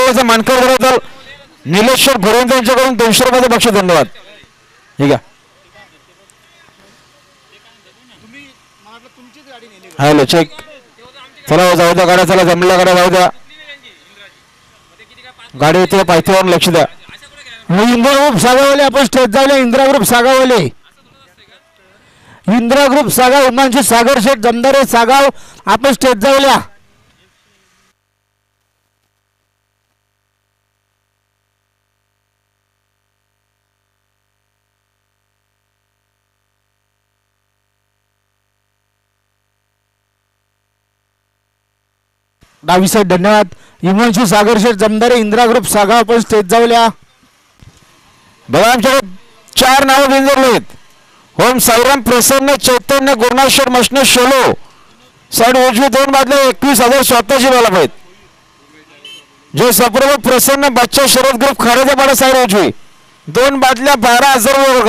गुलाबाचा मानकर घडवतात निलेश्वर घोरवंत यांच्याकडून 200 रुपयाचं बक्षीस. धन्यवाद. ठीक आहे. Hello check. चला जाऊ द्या गाड्या. चला जमल्या गाड्या जाऊ द्या. गाडी येते पायथ्यावर लक्ष द्या. इंदिरा ग्रुप सागावले आपण स्टेज जाऊया. इंदिरा ग्रुप सागावले. इंदिरा ग्रुप सागाव हिमांशू सागर शेठ जमदारे सागाव आपण स्टेज जाऊया. डावी साईड. धन्यवाद. हिमांशू सागर शेठ जमदारे इंदिरा ग्रुप सागाव आपण स्टेज जाऊया. बघा आमच्याकडे 4 नावं बिंजरले आहेत. होम साईराम प्रसन्न चैतन्य गुरुनाथ मशने शोलो. साईड उजवी 2 बादल्या 21,000 स्वतःची बाला आहेत. जो सप्रभ प्रसन्न बच्चा शरद ग्रुप खारेदेपाडा साईड उजवी 2 बादल्या 12,000